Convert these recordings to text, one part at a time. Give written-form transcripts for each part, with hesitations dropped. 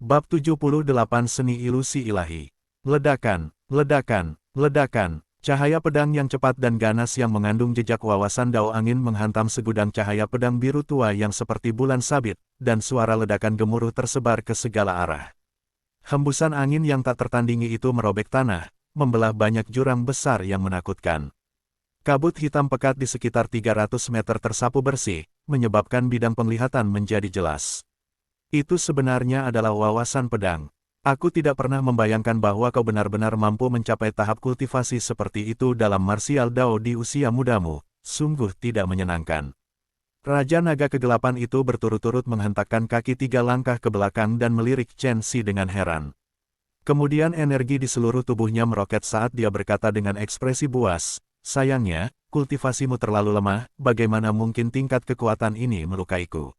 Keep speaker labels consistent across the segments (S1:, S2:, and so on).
S1: Bab 78 Seni Ilusi Ilahi. Ledakan, ledakan, ledakan. Cahaya pedang yang cepat dan ganas yang mengandung jejak wawasan dao angin menghantam segudang cahaya pedang biru tua yang seperti bulan sabit, dan suara ledakan gemuruh tersebar ke segala arah. Hembusan angin yang tak tertandingi itu merobek tanah, membelah banyak jurang besar yang menakutkan. Kabut hitam pekat di sekitar 300 meter tersapu bersih, menyebabkan bidang penglihatan menjadi jelas. Itu sebenarnya adalah wawasan pedang. Aku tidak pernah membayangkan bahwa kau benar-benar mampu mencapai tahap kultivasi seperti itu dalam martial dao di usia mudamu. Sungguh tidak menyenangkan. Raja Naga Kegelapan itu berturut-turut menghentakkan kaki 3 langkah ke belakang dan melirik Chen Xi dengan heran. Kemudian energi di seluruh tubuhnya meroket saat dia berkata dengan ekspresi buas, "Sayangnya, kultivasimu terlalu lemah, bagaimana mungkin tingkat kekuatan ini melukaiku?"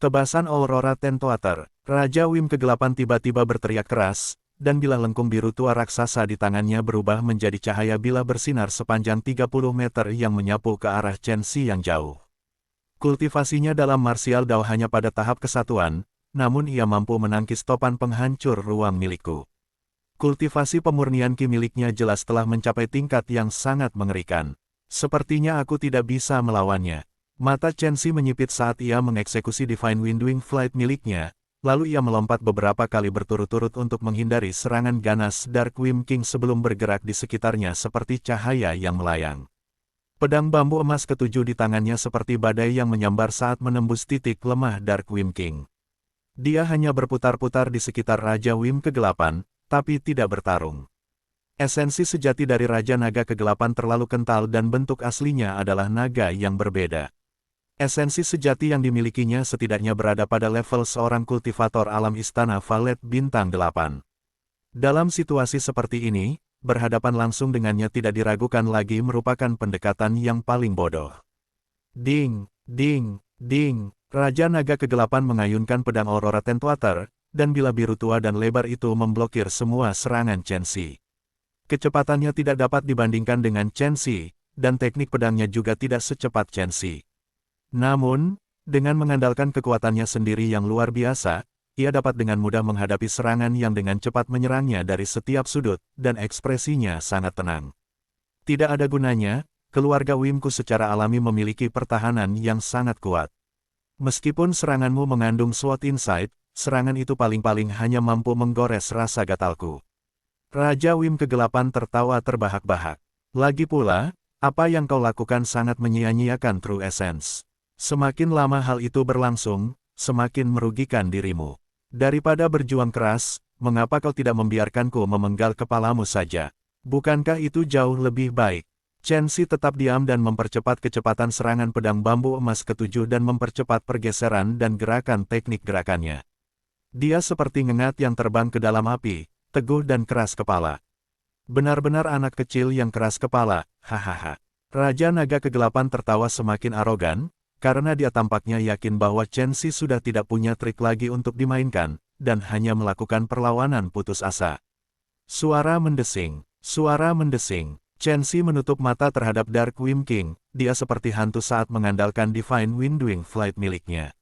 S1: Tebasan Aurora Tentoater, Raja Wim Kegelapan tiba-tiba berteriak keras, dan bilah lengkung biru tua raksasa di tangannya berubah menjadi cahaya bilah bersinar sepanjang 30 meter yang menyapu ke arah Chen Xi yang jauh. Kultivasinya dalam martial dao hanya pada tahap kesatuan, namun ia mampu menangkis topan penghancur ruang milikku. Kultivasi pemurnian ki miliknya jelas telah mencapai tingkat yang sangat mengerikan. Sepertinya aku tidak bisa melawannya. Mata Chen Xi menyipit saat ia mengeksekusi Divine Windwing Flight miliknya, lalu ia melompat beberapa kali berturut-turut untuk menghindari serangan ganas Dark Wim King sebelum bergerak di sekitarnya seperti cahaya yang melayang. Pedang bambu emas ketujuh di tangannya seperti badai yang menyambar saat menembus titik lemah Dark Wim King. Dia hanya berputar-putar di sekitar Raja Wim Kegelapan, tapi tidak bertarung. Esensi sejati dari Raja Naga Kegelapan terlalu kental dan bentuk aslinya adalah naga yang berbeda. Esensi sejati yang dimilikinya setidaknya berada pada level seorang kultivator alam istana Valet Bintang 8. Dalam situasi seperti ini, berhadapan langsung dengannya tidak diragukan lagi merupakan pendekatan yang paling bodoh. Ding, ding, ding, Raja Naga Kegelapan mengayunkan pedang Aurora Tentoater, dan bilah biru tua dan lebar itu memblokir semua serangan Chen Xi. Kecepatannya tidak dapat dibandingkan dengan Chen Xi, dan teknik pedangnya juga tidak secepat Chen Xi. Namun, dengan mengandalkan kekuatannya sendiri yang luar biasa, ia dapat dengan mudah menghadapi serangan yang dengan cepat menyerangnya dari setiap sudut, dan ekspresinya sangat tenang. Tidak ada gunanya, keluarga Wimku secara alami memiliki pertahanan yang sangat kuat. Meskipun seranganmu mengandung SWOT insight, serangan itu paling-paling hanya mampu menggores rasa gatalku. Raja Wim Kegelapan tertawa terbahak-bahak. Lagi pula, apa yang kau lakukan sangat menyia-nyiakan True Essence. Semakin lama hal itu berlangsung, semakin merugikan dirimu. Daripada berjuang keras, mengapa kau tidak membiarkanku memenggal kepalamu saja? Bukankah itu jauh lebih baik? Chen Xi tetap diam dan mempercepat kecepatan serangan pedang bambu emas ketujuh dan mempercepat pergeseran dan gerakan teknik gerakannya. Dia seperti ngengat yang terbang ke dalam api, teguh dan keras kepala. Benar-benar anak kecil yang keras kepala, hahaha. Raja Naga Kegelapan tertawa semakin arogan, karena dia tampaknya yakin bahwa Chen Xi sudah tidak punya trik lagi untuk dimainkan, dan hanya melakukan perlawanan putus asa. Suara mendesing, suara mendesing. Chen Xi menutup mata terhadap Dark Wim King, dia seperti hantu saat mengandalkan Divine Windwing Flight miliknya.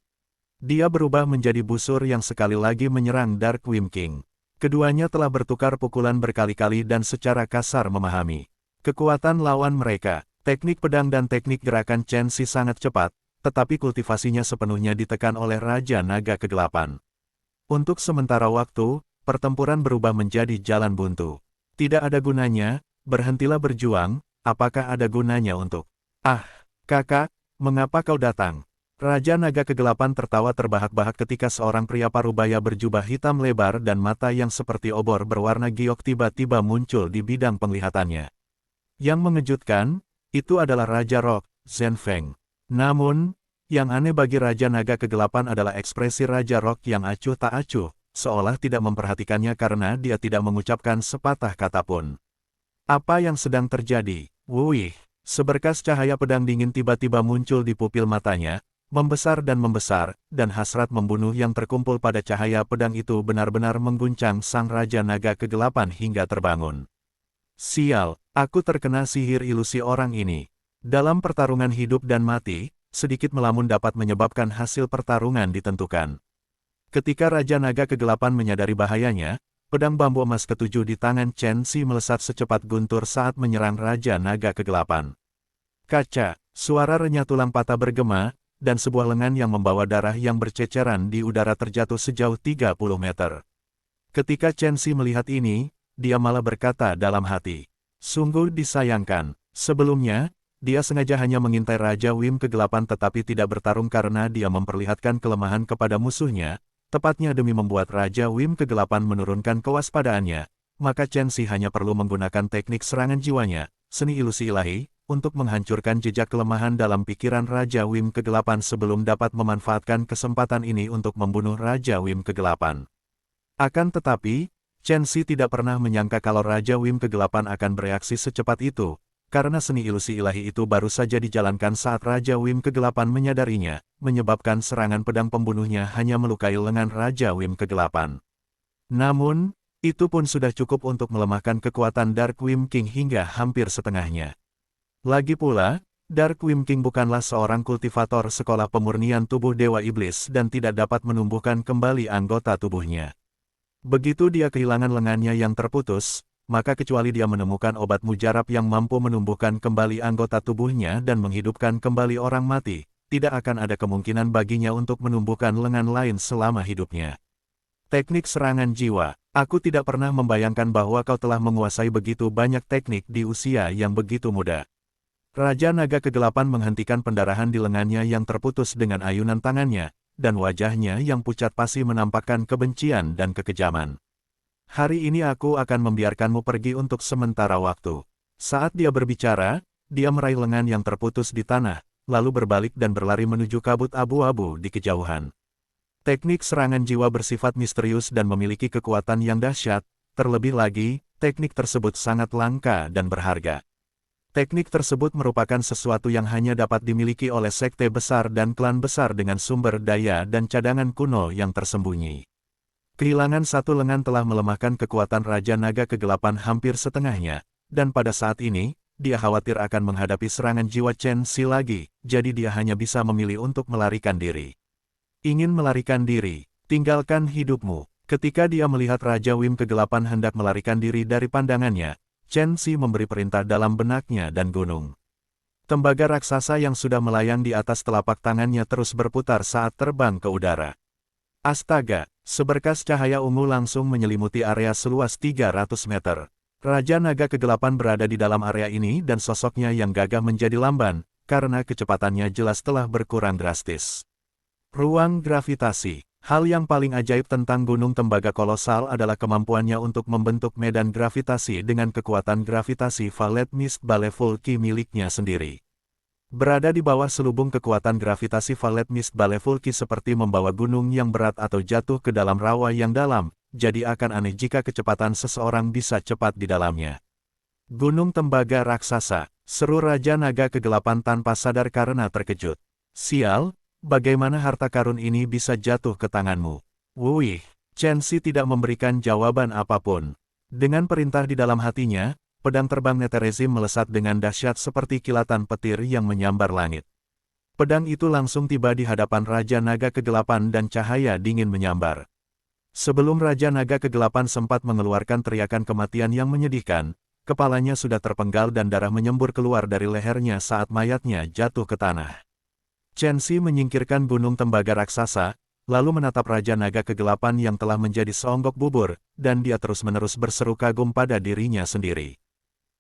S1: Dia berubah menjadi busur yang sekali lagi menyerang Dark Wim King. Keduanya telah bertukar pukulan berkali-kali dan secara kasar memahami kekuatan lawan mereka. Teknik pedang dan teknik gerakan Chen Xi sangat cepat, tetapi kultivasinya sepenuhnya ditekan oleh Raja Naga Kegelapan. Untuk sementara waktu, pertempuran berubah menjadi jalan buntu. Tidak ada gunanya, berhentilah berjuang, apakah ada gunanya untuk... Ah, kakak, mengapa kau datang? Raja Naga Kegelapan tertawa terbahak-bahak ketika seorang pria parubaya berjubah hitam lebar dan mata yang seperti obor berwarna giok tiba-tiba muncul di bidang penglihatannya. Yang mengejutkan, itu adalah Raja Rock, Zhen Feng. Namun, yang aneh bagi Raja Naga Kegelapan adalah ekspresi Raja Rock yang acuh tak acuh, seolah tidak memperhatikannya karena dia tidak mengucapkan sepatah kata pun. Apa yang sedang terjadi? Wuih, seberkas cahaya pedang dingin tiba-tiba muncul di pupil matanya, membesar, dan hasrat membunuh yang terkumpul pada cahaya pedang itu benar-benar mengguncang sang Raja Naga Kegelapan hingga terbangun. Sial, aku terkena sihir ilusi orang ini. Dalam pertarungan hidup dan mati, sedikit melamun dapat menyebabkan hasil pertarungan ditentukan. Ketika Raja Naga Kegelapan menyadari bahayanya, pedang bambu emas ketujuh di tangan Chen Xi melesat secepat guntur saat menyerang Raja Naga Kegelapan. Kaca, suara renyah tulang patah bergema, dan sebuah lengan yang membawa darah yang berceceran di udara terjatuh sejauh 30 meter. Ketika Chen Xi melihat ini, dia malah berkata dalam hati, "Sungguh disayangkan, sebelumnya, dia sengaja hanya mengintai Raja Wim Kegelapan tetapi tidak bertarung karena dia memperlihatkan kelemahan kepada musuhnya, tepatnya demi membuat Raja Wim Kegelapan menurunkan kewaspadaannya, maka Chen Xi hanya perlu menggunakan teknik serangan jiwanya, seni ilusi ilahi, untuk menghancurkan jejak kelemahan dalam pikiran Raja Wim Kegelapan sebelum dapat memanfaatkan kesempatan ini untuk membunuh Raja Wim Kegelapan." Akan tetapi, Chen Xi tidak pernah menyangka kalau Raja Wim Kegelapan akan bereaksi secepat itu, karena seni ilusi ilahi itu baru saja dijalankan saat Raja Wim Kegelapan menyadarinya, menyebabkan serangan pedang pembunuhnya hanya melukai lengan Raja Wim Kegelapan. Namun, itu pun sudah cukup untuk melemahkan kekuatan Dark Wim King hingga hampir setengahnya. Lagi pula, Dark Wim King bukanlah seorang kultivator sekolah pemurnian tubuh Dewa Iblis dan tidak dapat menumbuhkan kembali anggota tubuhnya. Begitu dia kehilangan lengannya yang terputus, maka kecuali dia menemukan obat mujarab yang mampu menumbuhkan kembali anggota tubuhnya dan menghidupkan kembali orang mati, tidak akan ada kemungkinan baginya untuk menumbuhkan lengan lain selama hidupnya. Teknik serangan jiwa. Aku tidak pernah membayangkan bahwa kau telah menguasai begitu banyak teknik di usia yang begitu muda. Raja Naga Kegelapan menghentikan pendarahan di lengannya yang terputus dengan ayunan tangannya, dan wajahnya yang pucat pasi menampakkan kebencian dan kekejaman. "Hari ini aku akan membiarkanmu pergi untuk sementara waktu." Saat dia berbicara, dia meraih lengan yang terputus di tanah, lalu berbalik dan berlari menuju kabut abu-abu di kejauhan. Teknik serangan jiwa bersifat misterius dan memiliki kekuatan yang dahsyat, terlebih lagi, teknik tersebut sangat langka dan berharga. Teknik tersebut merupakan sesuatu yang hanya dapat dimiliki oleh sekte besar dan klan besar dengan sumber daya dan cadangan kuno yang tersembunyi. Kehilangan satu lengan telah melemahkan kekuatan Raja Naga Kegelapan hampir setengahnya, dan pada saat ini, dia khawatir akan menghadapi serangan jiwa Chen Xi lagi, jadi dia hanya bisa memilih untuk melarikan diri. Ingin melarikan diri, tinggalkan hidupmu. Ketika dia melihat Raja Wim Kegelapan hendak melarikan diri dari pandangannya, Chen Xi memberi perintah dalam benaknya dan gunung tembaga raksasa yang sudah melayang di atas telapak tangannya terus berputar saat terbang ke udara. Astaga, seberkas cahaya ungu langsung menyelimuti area seluas 300 meter. Raja Naga Kegelapan berada di dalam area ini dan sosoknya yang gagah menjadi lamban, karena kecepatannya jelas telah berkurang drastis. Ruang gravitasi. Hal yang paling ajaib tentang Gunung Tembaga Kolosal adalah kemampuannya untuk membentuk medan gravitasi dengan kekuatan gravitasi Valet Mist Baleful Ki miliknya sendiri. Berada di bawah selubung kekuatan gravitasi Valet Mist Baleful Ki seperti membawa gunung yang berat atau jatuh ke dalam rawa yang dalam, jadi akan aneh jika kecepatan seseorang bisa cepat di dalamnya. Gunung Tembaga Raksasa, seru Raja Naga Kegelapan tanpa sadar karena terkejut. "Sial, bagaimana harta karun ini bisa jatuh ke tanganmu?" "Wuih." Chen Xi tidak memberikan jawaban apapun. Dengan perintah di dalam hatinya, pedang terbang Neterezim melesat dengan dahsyat seperti kilatan petir yang menyambar langit. Pedang itu langsung tiba di hadapan Raja Naga Kegelapan dan cahaya dingin menyambar. Sebelum Raja Naga Kegelapan sempat mengeluarkan teriakan kematian yang menyedihkan, kepalanya sudah terpenggal dan darah menyembur keluar dari lehernya saat mayatnya jatuh ke tanah. Chen Xi menyingkirkan Gunung Tembaga Raksasa, lalu menatap Raja Naga Kegelapan yang telah menjadi seonggok bubur, dan dia terus-menerus berseru kagum pada dirinya sendiri.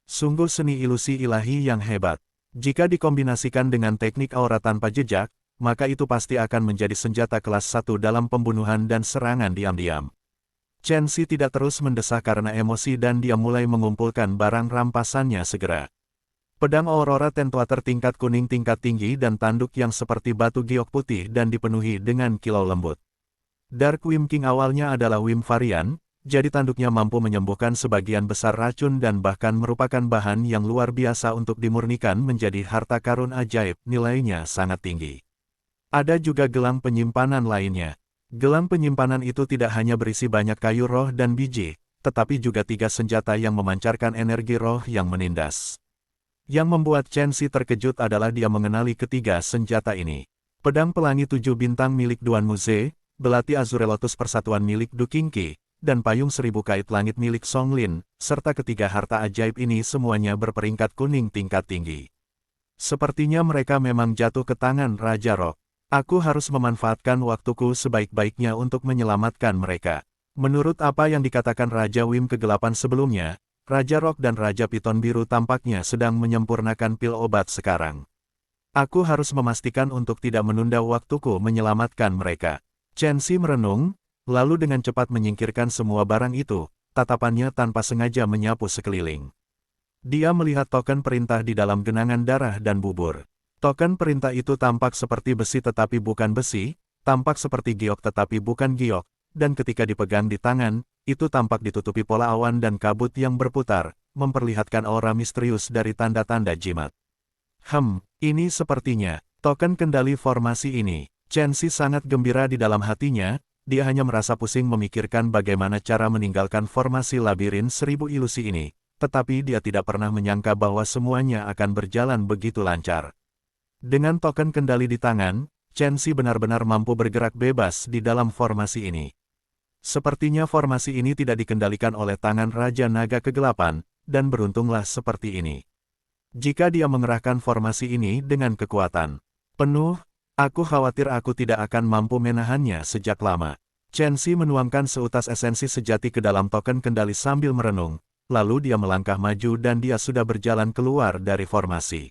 S1: Sungguh seni ilusi ilahi yang hebat. Jika dikombinasikan dengan teknik aura tanpa jejak, maka itu pasti akan menjadi senjata kelas 1 dalam pembunuhan dan serangan diam-diam. Chen Xi tidak terus mendesah karena emosi dan dia mulai mengumpulkan barang rampasannya segera. Pedang Aurora Tentwater tingkat kuning tingkat tinggi dan tanduk yang seperti batu giok putih dan dipenuhi dengan kilau lembut. Dark Wim King awalnya adalah Wim varian, jadi tanduknya mampu menyembuhkan sebagian besar racun dan bahkan merupakan bahan yang luar biasa untuk dimurnikan menjadi harta karun ajaib, nilainya sangat tinggi. Ada juga gelang penyimpanan lainnya. Gelang penyimpanan itu tidak hanya berisi banyak kayu roh dan biji, tetapi juga 3 senjata yang memancarkan energi roh yang menindas. Yang membuat Chen Xi terkejut adalah dia mengenali ketiga senjata ini. Pedang Pelangi 7 Bintang milik Duan Muze, belati Azure Lotus persatuan milik Du Qingqi, dan payung 1000 kait langit milik Song Lin, serta ketiga harta ajaib ini semuanya berperingkat kuning tingkat tinggi. Sepertinya mereka memang jatuh ke tangan Raja Rock. Aku harus memanfaatkan waktuku sebaik-baiknya untuk menyelamatkan mereka. Menurut apa yang dikatakan Raja Wim kegelapan sebelumnya, Raja Rock dan Raja Piton Biru tampaknya sedang menyempurnakan pil obat sekarang. Aku harus memastikan untuk tidak menunda waktuku menyelamatkan mereka. Chen Xi merenung, lalu dengan cepat menyingkirkan semua barang itu, tatapannya tanpa sengaja menyapu sekeliling. Dia melihat token perintah di dalam genangan darah dan bubur. Token perintah itu tampak seperti besi tetapi bukan besi, tampak seperti giok tetapi bukan giok, dan ketika dipegang di tangan, itu tampak ditutupi pola awan dan kabut yang berputar, memperlihatkan aura misterius dari tanda-tanda jimat. Ini sepertinya token kendali formasi ini. Chen Xi sangat gembira di dalam hatinya, dia hanya merasa pusing memikirkan bagaimana cara meninggalkan formasi labirin 1000 ilusi ini, tetapi dia tidak pernah menyangka bahwa semuanya akan berjalan begitu lancar. Dengan token kendali di tangan, Chen Xi benar-benar mampu bergerak bebas di dalam formasi ini. Sepertinya formasi ini tidak dikendalikan oleh tangan Raja Naga Kegelapan, dan beruntunglah seperti ini. Jika dia mengerahkan formasi ini dengan kekuatan penuh, aku khawatir aku tidak akan mampu menahannya sejak lama. Chen Xi menuangkan seutas esensi sejati ke dalam token kendali sambil merenung, lalu dia melangkah maju dan dia sudah berjalan keluar dari formasi.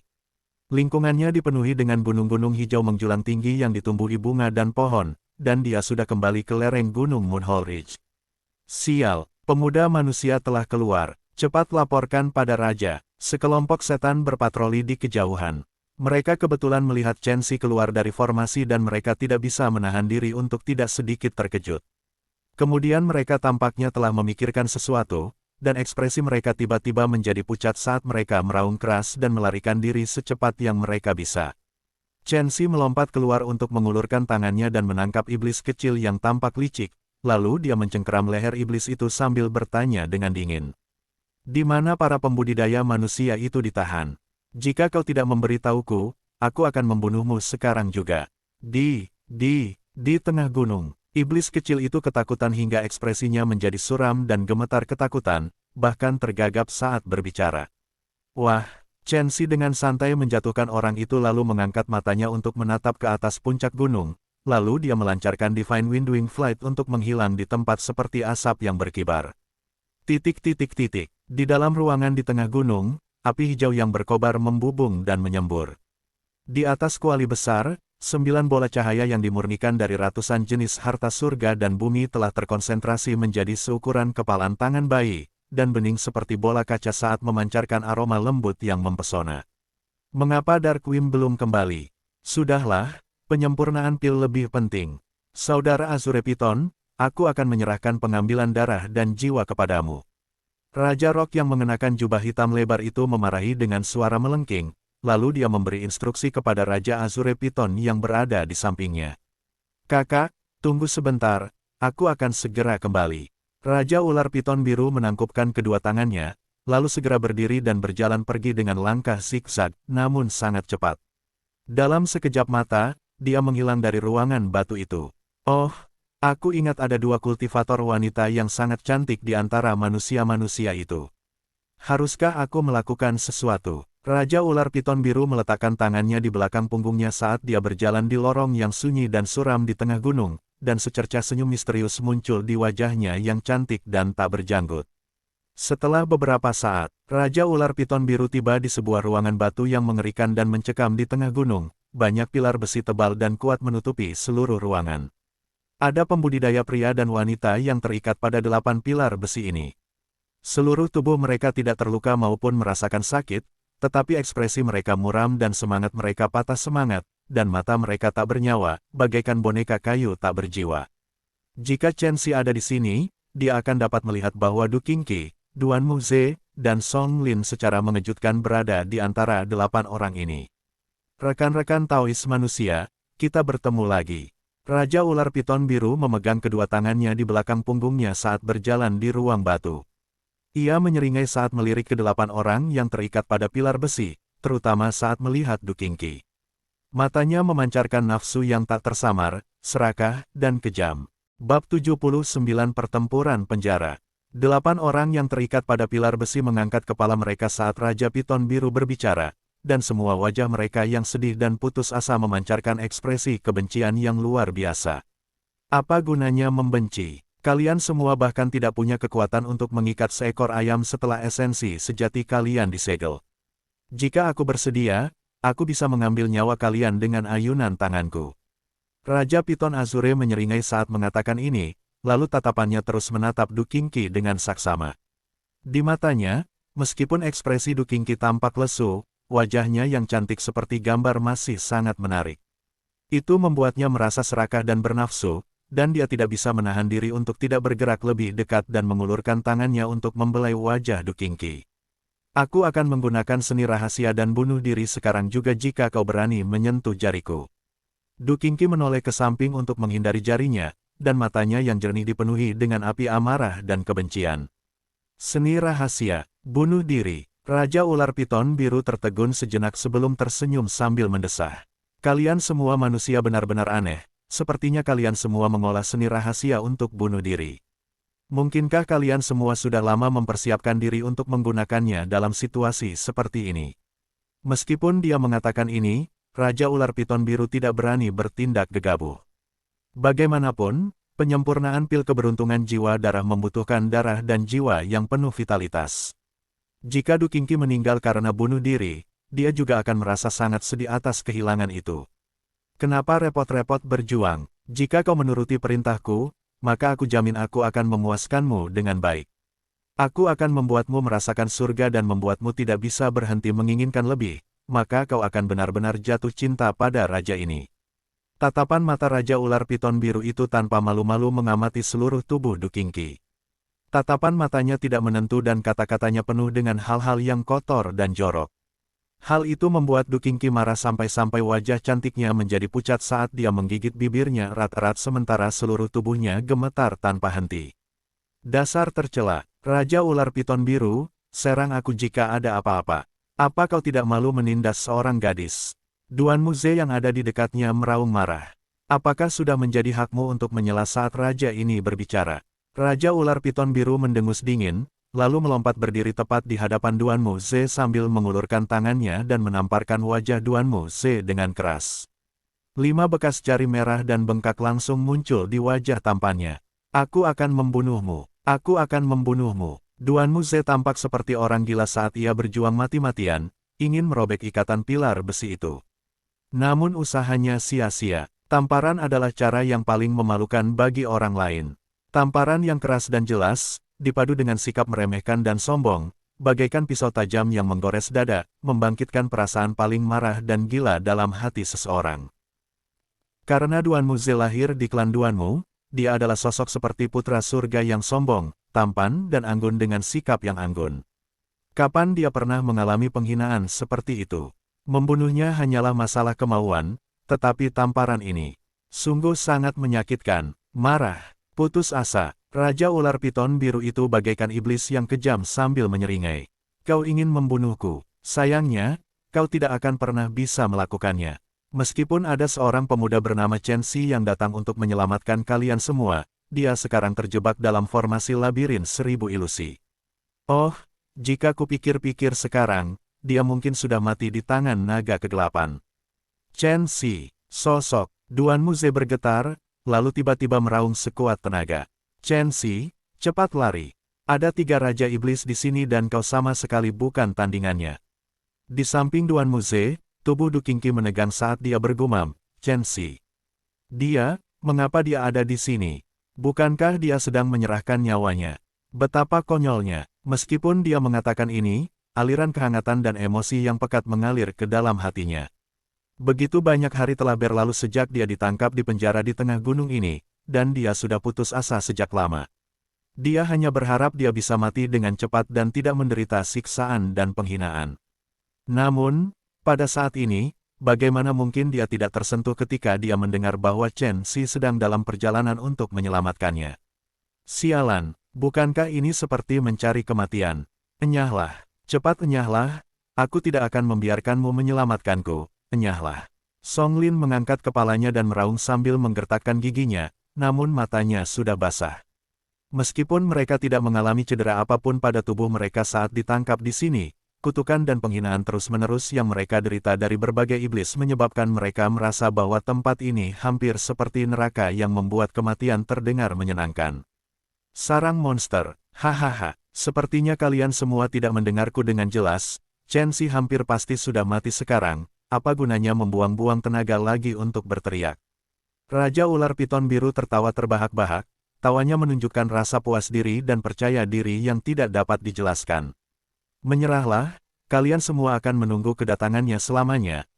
S1: Lingkungannya dipenuhi dengan gunung-gunung hijau menjulang tinggi yang ditumbuhi bunga dan pohon, dan dia sudah kembali ke lereng Gunung Moonhole Ridge. Sial, pemuda manusia telah keluar, cepat laporkan pada Raja. Sekelompok setan berpatroli di kejauhan. Mereka kebetulan melihat Chen Xi keluar dari formasi dan mereka tidak bisa menahan diri untuk tidak sedikit terkejut. Kemudian mereka tampaknya telah memikirkan sesuatu, dan ekspresi mereka tiba-tiba menjadi pucat saat mereka meraung keras dan melarikan diri secepat yang mereka bisa. Chen Xi melompat keluar untuk mengulurkan tangannya dan menangkap iblis kecil yang tampak licik, lalu dia mencengkeram leher iblis itu sambil bertanya dengan dingin. Di mana para pembudidaya manusia itu ditahan? Jika kau tidak memberitahuku, aku akan membunuhmu sekarang juga. Di tengah gunung, iblis kecil itu ketakutan hingga ekspresinya menjadi suram dan gemetar ketakutan, bahkan tergagap saat berbicara. Wah, Chen Xi dengan santai menjatuhkan orang itu lalu mengangkat matanya untuk menatap ke atas puncak gunung, lalu dia melancarkan Divine Windwing Flight untuk menghilang di tempat seperti asap yang berkibar. Di dalam ruangan di tengah gunung, api hijau yang berkobar membubung dan menyembur. Di atas kuali besar, 9 bola cahaya yang dimurnikan dari ratusan jenis harta surga dan bumi telah terkonsentrasi menjadi seukuran kepalan tangan bayi, dan bening seperti bola kaca saat memancarkan aroma lembut yang mempesona. Mengapa Darkwing belum kembali? Sudahlah, penyempurnaan pil lebih penting. Saudara Azure Piton, aku akan menyerahkan pengambilan darah dan jiwa kepadamu. Raja Rock yang mengenakan jubah hitam lebar itu memarahi dengan suara melengking, lalu dia memberi instruksi kepada Raja Azure Piton yang berada di sampingnya. Kakak, tunggu sebentar, aku akan segera kembali. Raja Ular Piton Biru menangkupkan kedua tangannya, lalu segera berdiri dan berjalan pergi dengan langkah zigzag, namun sangat cepat. Dalam sekejap mata, dia menghilang dari ruangan batu itu. Oh, aku ingat ada 2 kultivator wanita yang sangat cantik di antara manusia-manusia itu. Haruskah aku melakukan sesuatu? Raja Ular Piton Biru meletakkan tangannya di belakang punggungnya saat dia berjalan di lorong yang sunyi dan suram di tengah gunung, dan secercah senyum misterius muncul di wajahnya yang cantik dan tak berjanggut. Setelah beberapa saat, Raja Ular Piton Biru tiba di sebuah ruangan batu yang mengerikan dan mencekam di tengah gunung, banyak pilar besi tebal dan kuat menutupi seluruh ruangan. Ada pembudidaya pria dan wanita yang terikat pada 8 pilar besi ini. Seluruh tubuh mereka tidak terluka maupun merasakan sakit, tetapi ekspresi mereka muram dan semangat mereka patah semangat, dan mata mereka tak bernyawa, bagaikan boneka kayu tak berjiwa. Jika Chen Xi ada di sini, dia akan dapat melihat bahwa Du Qingqi, Duan Muze, dan Song Lin secara mengejutkan berada di antara 8 orang ini. Rekan-rekan Taois manusia, kita bertemu lagi. Raja Ular Piton Biru memegang kedua tangannya di belakang punggungnya saat berjalan di ruang batu. Ia menyeringai saat melirik ke 8 orang yang terikat pada pilar besi, terutama saat melihat Du Qingqi. Matanya memancarkan nafsu yang tak tersamar, serakah, dan kejam. Bab 79 Pertempuran Penjara. 8 orang yang terikat pada pilar besi mengangkat kepala mereka saat Raja Piton Biru berbicara, dan semua wajah mereka yang sedih dan putus asa memancarkan ekspresi kebencian yang luar biasa. Apa gunanya membenci? Kalian semua bahkan tidak punya kekuatan untuk mengikat seekor ayam setelah esensi sejati kalian disegel. Jika aku bersedia, aku bisa mengambil nyawa kalian dengan ayunan tanganku. Raja Piton Azure menyeringai saat mengatakan ini, lalu tatapannya terus menatap Du Qingqi dengan saksama. Di matanya, meskipun ekspresi Du Qingqi tampak lesu, wajahnya yang cantik seperti gambar masih sangat menarik. Itu membuatnya merasa serakah dan bernafsu, dan dia tidak bisa menahan diri untuk tidak bergerak lebih dekat dan mengulurkan tangannya untuk membelai wajah Du Qingqi. Aku akan menggunakan seni rahasia dan bunuh diri sekarang juga jika kau berani menyentuh jariku. Du Qingqi menoleh ke samping untuk menghindari jarinya, dan matanya yang jernih dipenuhi dengan api amarah dan kebencian. Seni rahasia, bunuh diri. Raja Ular Piton Biru tertegun sejenak sebelum tersenyum sambil mendesah. Kalian semua manusia benar-benar aneh, sepertinya kalian semua mengolah seni rahasia untuk bunuh diri. Mungkinkah kalian semua sudah lama mempersiapkan diri untuk menggunakannya dalam situasi seperti ini? Meskipun dia mengatakan ini, Raja Ular Piton Biru tidak berani bertindak gegabah. Bagaimanapun, penyempurnaan pil keberuntungan jiwa darah membutuhkan darah dan jiwa yang penuh vitalitas. Jika Du Qingqi meninggal karena bunuh diri, dia juga akan merasa sangat sedih atas kehilangan itu. Kenapa repot-repot berjuang? Jika kau menuruti perintahku, maka aku jamin aku akan memuaskanmu dengan baik. Aku akan membuatmu merasakan surga dan membuatmu tidak bisa berhenti menginginkan lebih, maka kau akan benar-benar jatuh cinta pada raja ini. Tatapan mata Raja Ular Piton Biru itu tanpa malu-malu mengamati seluruh tubuh Du Qingqi. Tatapan matanya tidak menentu dan kata-katanya penuh dengan hal-hal yang kotor dan jorok. Hal itu membuat Du Qingqi marah sampai-sampai wajah cantiknya menjadi pucat saat dia menggigit bibirnya erat-erat sementara seluruh tubuhnya gemetar tanpa henti. Dasar tercela, Raja Ular Piton Biru, serang aku jika ada apa-apa. Apa kau tidak malu menindas seorang gadis? Duan Muze yang ada di dekatnya meraung marah. Apakah sudah menjadi hakmu untuk menyela saat raja ini berbicara? Raja Ular Piton Biru mendengus dingin, lalu melompat berdiri tepat di hadapan Duan Muze sambil mengulurkan tangannya dan menamparkan wajah Duan Muze dengan keras. 5 bekas jari merah dan bengkak langsung muncul di wajah tampannya. Aku akan membunuhmu. Aku akan membunuhmu. Duan Muze tampak seperti orang gila saat ia berjuang mati-matian, ingin merobek ikatan pilar besi itu. Namun usahanya sia-sia. Tamparan adalah cara yang paling memalukan bagi orang lain. Tamparan yang keras dan jelas, dipadu dengan sikap meremehkan dan sombong, bagaikan pisau tajam yang menggores dada, membangkitkan perasaan paling marah dan gila dalam hati seseorang. Karena Duan Muze lahir di klan Duanmu, dia adalah sosok seperti putra surga yang sombong, tampan dan anggun dengan sikap yang anggun. Kapan dia pernah mengalami penghinaan seperti itu? Membunuhnya hanyalah masalah kemauan, tetapi tamparan ini sungguh sangat menyakitkan. Marah, putus asa, Raja Ular Piton Biru itu bagaikan iblis yang kejam sambil menyeringai. Kau ingin membunuhku, sayangnya, kau tidak akan pernah bisa melakukannya. Meskipun ada seorang pemuda bernama Chen Xi yang datang untuk menyelamatkan kalian semua, dia sekarang terjebak dalam formasi labirin 1000 ilusi. Oh, jika kupikir-pikir sekarang, dia mungkin sudah mati di tangan naga kegelapan. Chen Xi, sosok, Duan Muze bergetar, lalu tiba-tiba meraung sekuat tenaga. Chen Xi, cepat lari. Ada 3 Raja Iblis di sini dan kau sama sekali bukan tandingannya. Di samping Duan Muze, tubuh Du Qingqi menegang saat dia bergumam, Chen Xi. Dia, mengapa dia ada di sini? Bukankah dia sedang menyerahkan nyawanya? Betapa konyolnya. Meskipun dia mengatakan ini, aliran kehangatan dan emosi yang pekat mengalir ke dalam hatinya. Begitu banyak hari telah berlalu sejak dia ditangkap di penjara di tengah gunung ini, dan dia sudah putus asa sejak lama. Dia hanya berharap dia bisa mati dengan cepat dan tidak menderita siksaan dan penghinaan. Namun, pada saat ini, bagaimana mungkin dia tidak tersentuh ketika dia mendengar bahwa Chen Xi sedang dalam perjalanan untuk menyelamatkannya. Sialan, bukankah ini seperti mencari kematian? Enyahlah, cepat enyahlah, aku tidak akan membiarkanmu menyelamatkanku, enyahlah. Song Lin mengangkat kepalanya dan meraung sambil menggertakkan giginya, namun matanya sudah basah. Meskipun mereka tidak mengalami cedera apapun pada tubuh mereka saat ditangkap di sini, kutukan dan penghinaan terus-menerus yang mereka derita dari berbagai iblis menyebabkan mereka merasa bahwa tempat ini hampir seperti neraka yang membuat kematian terdengar menyenangkan. Sarang monster, hahaha, sepertinya kalian semua tidak mendengarku dengan jelas, Chen Si hampir pasti sudah mati sekarang, apa gunanya membuang-buang tenaga lagi untuk berteriak. Raja Ular Piton Biru tertawa terbahak-bahak, tawanya menunjukkan rasa puas diri dan percaya diri yang tidak dapat dijelaskan. Menyerahlah, kalian semua akan menunggu kedatangannya selamanya.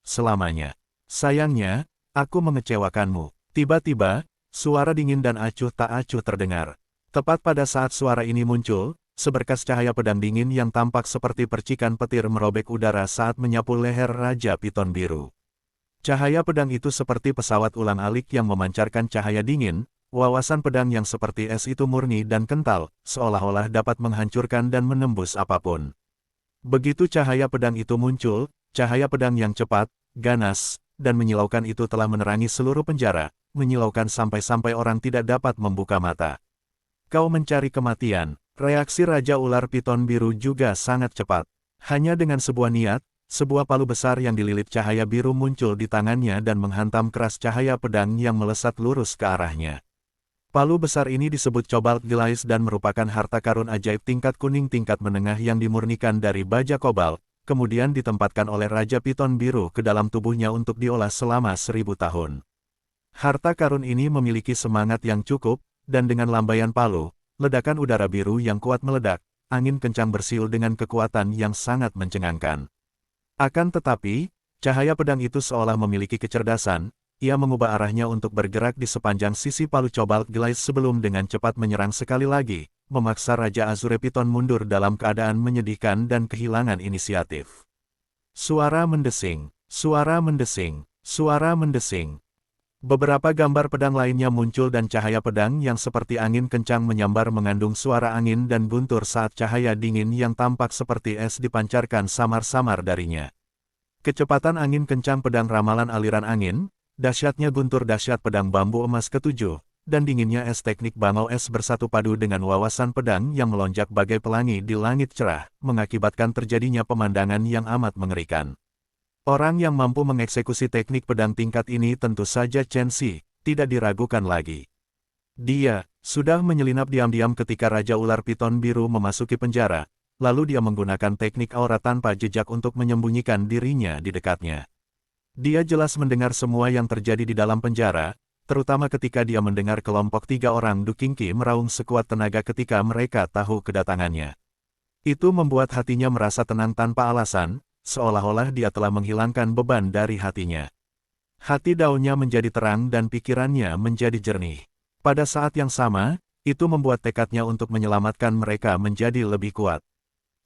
S1: Sayangnya, aku mengecewakanmu. Tiba-tiba, suara dingin dan acuh tak acuh terdengar. Tepat pada saat suara ini muncul, seberkas cahaya pedang dingin yang tampak seperti percikan petir merobek udara saat menyapu leher Raja Piton Biru. Cahaya pedang itu seperti pesawat ulang-alik yang memancarkan cahaya dingin, wawasan pedang yang seperti es itu murni dan kental, seolah-olah dapat menghancurkan dan menembus apapun. Begitu cahaya pedang itu muncul, cahaya pedang yang cepat, ganas, dan menyilaukan itu telah menerangi seluruh penjara, menyilaukan sampai-sampai orang tidak dapat membuka mata. Kau mencari kematian. Reaksi Raja Ular Piton Biru juga sangat cepat. Hanya dengan sebuah niat, sebuah palu besar yang dililit cahaya biru muncul di tangannya dan menghantam keras cahaya pedang yang melesat lurus ke arahnya. Palu besar ini disebut Cobalt Glaze dan merupakan harta karun ajaib tingkat kuning tingkat menengah yang dimurnikan dari baja kobalt, kemudian ditempatkan oleh Raja Piton Biru ke dalam tubuhnya untuk diolah selama 1000 tahun. Harta karun ini memiliki semangat yang cukup, dan dengan lambaian palu, ledakan udara biru yang kuat meledak, angin kencang bersiul dengan kekuatan yang sangat mencengangkan. Akan tetapi, cahaya pedang itu seolah memiliki kecerdasan, ia mengubah arahnya untuk bergerak di sepanjang sisi palu Cobalt Glaze sebelum dengan cepat menyerang sekali lagi, memaksa Raja Azure Piton mundur dalam keadaan menyedihkan dan kehilangan inisiatif. Suara mendesing, suara mendesing, suara mendesing. Beberapa gambar pedang lainnya muncul dan cahaya pedang yang seperti angin kencang menyambar mengandung suara angin dan guntur saat cahaya dingin yang tampak seperti es dipancarkan samar-samar darinya. Kecepatan angin kencang pedang ramalan aliran angin, dahsyatnya guntur dahsyat pedang bambu emas ketujuh, dan dinginnya es teknik bangau es bersatu padu dengan wawasan pedang yang melonjak bagai pelangi di langit cerah, mengakibatkan terjadinya pemandangan yang amat mengerikan. Orang yang mampu mengeksekusi teknik pedang tingkat ini tentu saja Chen Si, tidak diragukan lagi. Dia sudah menyelinap diam-diam ketika Raja Ular Piton Biru memasuki penjara, lalu dia menggunakan teknik aura tanpa jejak untuk menyembunyikan dirinya di dekatnya. Dia jelas mendengar semua yang terjadi di dalam penjara, terutama ketika dia mendengar kelompok 3 orang Du Qingqi meraung sekuat tenaga ketika mereka tahu kedatangannya. Itu membuat hatinya merasa tenang tanpa alasan, seolah-olah dia telah menghilangkan beban dari hatinya. Hati daunnya menjadi terang dan pikirannya menjadi jernih. Pada saat yang sama, itu membuat tekadnya untuk menyelamatkan mereka menjadi lebih kuat.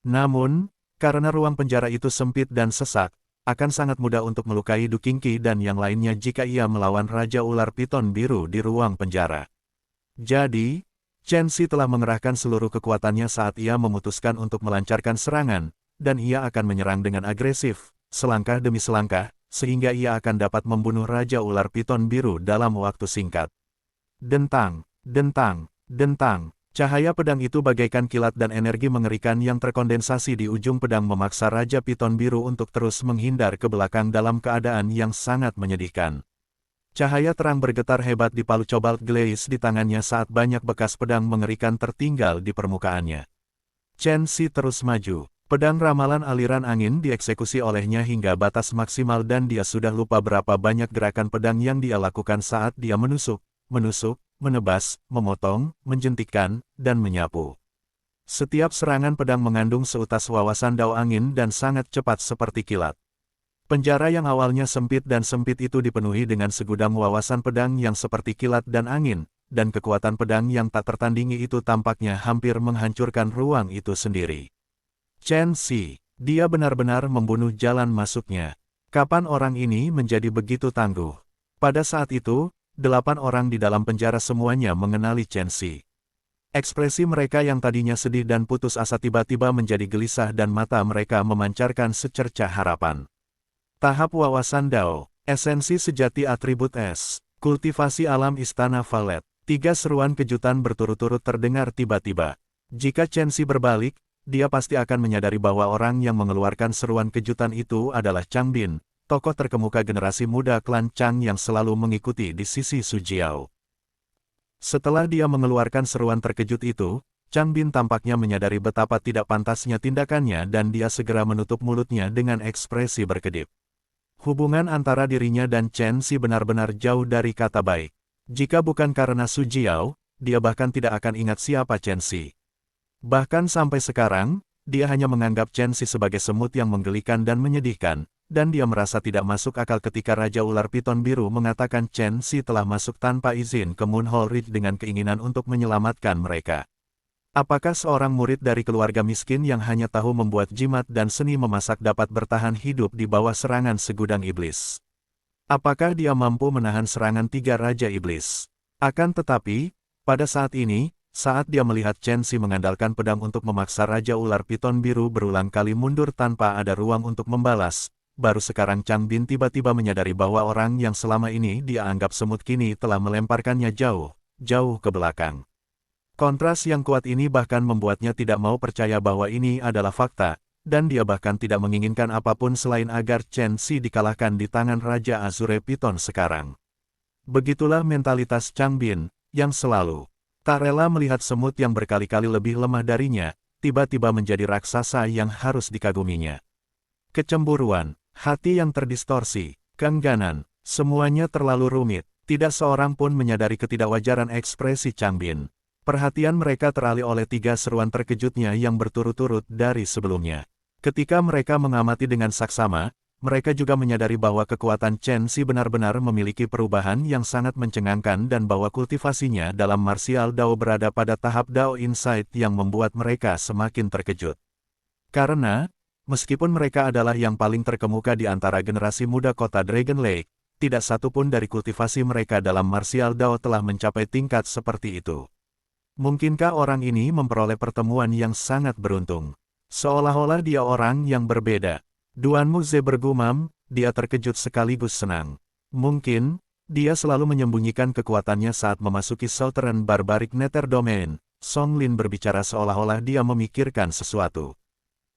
S1: Namun, karena ruang penjara itu sempit dan sesak, akan sangat mudah untuk melukai Du Qingqi dan yang lainnya jika ia melawan Raja Ular Piton Biru di ruang penjara. Jadi, Chen Si telah mengerahkan seluruh kekuatannya saat ia memutuskan untuk melancarkan serangan, dan ia akan menyerang dengan agresif, selangkah demi selangkah, sehingga ia akan dapat membunuh Raja Ular Piton Biru dalam waktu singkat. Dentang, dentang, dentang. Cahaya pedang itu bagaikan kilat dan energi mengerikan yang terkondensasi di ujung pedang memaksa Raja Piton Biru untuk terus menghindar ke belakang dalam keadaan yang sangat menyedihkan. Cahaya terang bergetar hebat di palu Cobalt Glaze di tangannya saat banyak bekas pedang mengerikan tertinggal di permukaannya. Chen Si terus maju. Pedang ramalan aliran angin dieksekusi olehnya hingga batas maksimal dan dia sudah lupa berapa banyak gerakan pedang yang dia lakukan saat dia menusuk, menebas, memotong, menjentikkan, dan menyapu. Setiap serangan pedang mengandung seutas wawasan dao angin dan sangat cepat seperti kilat. Penjara yang awalnya sempit itu dipenuhi dengan segudang wawasan pedang yang seperti kilat dan angin, dan kekuatan pedang yang tak tertandingi itu tampaknya hampir menghancurkan ruang itu sendiri. Chen Si, dia benar-benar membunuh jalan masuknya. Kapan orang ini menjadi begitu tangguh? Pada saat itu, 8 orang di dalam penjara semuanya mengenali Chen Si. Ekspresi mereka yang tadinya sedih dan putus asa tiba-tiba menjadi gelisah dan mata mereka memancarkan secercah harapan. Tahap wawasan Dao, Esensi sejati atribut es. Kultivasi alam Istana Valet. 3 seruan kejutan berturut-turut terdengar tiba-tiba. Jika Chen Xi berbalik, dia pasti akan menyadari bahwa orang yang mengeluarkan seruan kejutan itu adalah Chang Bin, tokoh terkemuka generasi muda klan Chang yang selalu mengikuti di sisi Su Jiao. Setelah dia mengeluarkan seruan terkejut itu, Chang Bin tampaknya menyadari betapa tidak pantasnya tindakannya dan dia segera menutup mulutnya dengan ekspresi berkedip. Hubungan antara dirinya dan Chen Xi benar-benar jauh dari kata baik. Jika bukan karena Su Jiao, dia bahkan tidak akan ingat siapa Chen Xi. Bahkan sampai sekarang, dia hanya menganggap Chen Xi sebagai semut yang menggelikan dan menyedihkan, dan dia merasa tidak masuk akal ketika Raja Ular Piton Biru mengatakan Chen Xi telah masuk tanpa izin ke Moon Hall Ridge dengan keinginan untuk menyelamatkan mereka. Apakah seorang murid dari keluarga miskin yang hanya tahu membuat jimat dan seni memasak dapat bertahan hidup di bawah serangan segudang iblis? Apakah dia mampu menahan serangan 3 Raja Iblis? Akan tetapi, pada saat ini, saat dia melihat Chen Xi mengandalkan pedang untuk memaksa Raja Ular Piton Biru berulang kali mundur tanpa ada ruang untuk membalas, baru sekarang Chang Bin tiba-tiba menyadari bahwa orang yang selama ini dia anggap semut kini telah melemparkannya jauh, jauh ke belakang. Kontras yang kuat ini bahkan membuatnya tidak mau percaya bahwa ini adalah fakta, dan dia bahkan tidak menginginkan apapun selain agar Chen Xi dikalahkan di tangan Raja Azure Piton sekarang. Begitulah mentalitas Chang Bin, yang selalu tak rela melihat semut yang berkali-kali lebih lemah darinya, tiba-tiba menjadi raksasa yang harus dikaguminya. Kecemburuan, hati yang terdistorsi, keengganan, semuanya terlalu rumit, tidak seorang pun menyadari ketidakwajaran ekspresi Chang Bin. Perhatian mereka teralih oleh 3 seruan terkejutnya yang berturut-turut dari sebelumnya. Ketika mereka mengamati dengan saksama, mereka juga menyadari bahwa kekuatan Chen Xi benar-benar memiliki perubahan yang sangat mencengangkan dan bahwa kultivasinya dalam martial Dao berada pada tahap Dao Insight yang membuat mereka semakin terkejut. Karena, meskipun mereka adalah yang paling terkemuka di antara generasi muda kota Dragon Lake, tidak satu pun dari kultivasi mereka dalam martial Dao telah mencapai tingkat seperti itu. Mungkinkah orang ini memperoleh pertemuan yang sangat beruntung? Seolah-olah dia orang yang berbeda. Duan Muze bergumam, dia terkejut sekaligus senang. Mungkin, dia selalu menyembunyikan kekuatannya saat memasuki Southern Barbaric Nether Domain. Song Lin berbicara seolah-olah dia memikirkan sesuatu.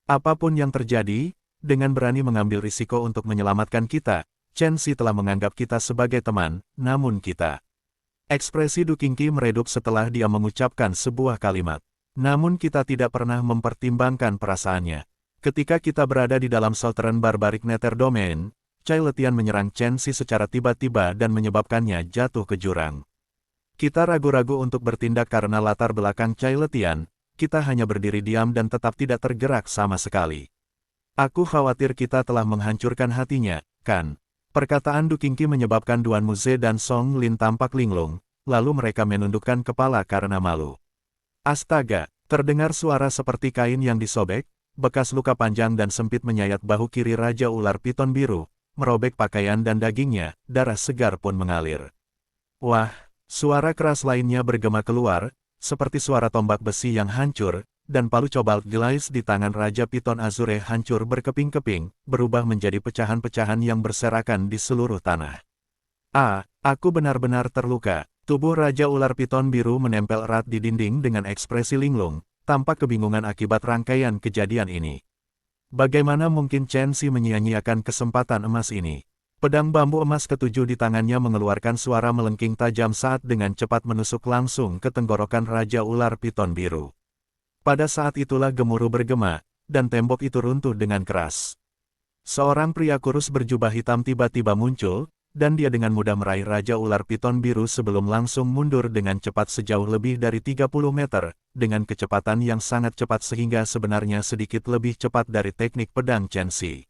S1: Apapun yang terjadi, dengan berani mengambil risiko untuk menyelamatkan kita, Chen Xi telah menganggap kita sebagai teman, namun kita... Ekspresi Du Qingqi meredup setelah dia mengucapkan sebuah kalimat. Namun kita tidak pernah mempertimbangkan perasaannya. Ketika kita berada di dalam Southern Barbaric Nether Domain, Cai Letian menyerang Chen Xi secara tiba-tiba dan menyebabkannya jatuh ke jurang. Kita ragu-ragu untuk bertindak karena latar belakang Cai Letian, kita hanya berdiri diam dan tetap tidak tergerak sama sekali. Aku khawatir kita telah menghancurkan hatinya, kan? Perkataan Du Qingqi menyebabkan Duan Muze dan Song Lin tampak linglung, lalu mereka menundukkan kepala karena malu. Astaga, terdengar suara seperti kain yang disobek, bekas luka panjang dan sempit menyayat bahu kiri Raja Ular Piton Biru, merobek pakaian dan dagingnya, darah segar pun mengalir. Wah, suara keras lainnya bergema keluar, seperti suara tombak besi yang hancur, dan palu cobalt Glaize di tangan Raja Piton Azure hancur berkeping-keping, berubah menjadi pecahan-pecahan yang berserakan di seluruh tanah. Aku benar-benar terluka. Tubuh Raja Ular Piton Biru menempel erat di dinding dengan ekspresi linglung, tampak kebingungan akibat rangkaian kejadian ini. Bagaimana mungkin Chen Xi menyia-nyiakan kesempatan emas ini? Pedang bambu emas ketujuh di tangannya mengeluarkan suara melengking tajam saat dengan cepat menusuk langsung ke tenggorokan Raja Ular Piton Biru. Pada saat itulah gemuruh bergema, dan tembok itu runtuh dengan keras. Seorang pria kurus berjubah hitam tiba-tiba muncul, dan dia dengan mudah meraih Raja Ular Piton Biru sebelum langsung mundur dengan cepat sejauh lebih dari 30 meter, dengan kecepatan yang sangat cepat sehingga sebenarnya sedikit lebih cepat dari teknik pedang Chen Xi.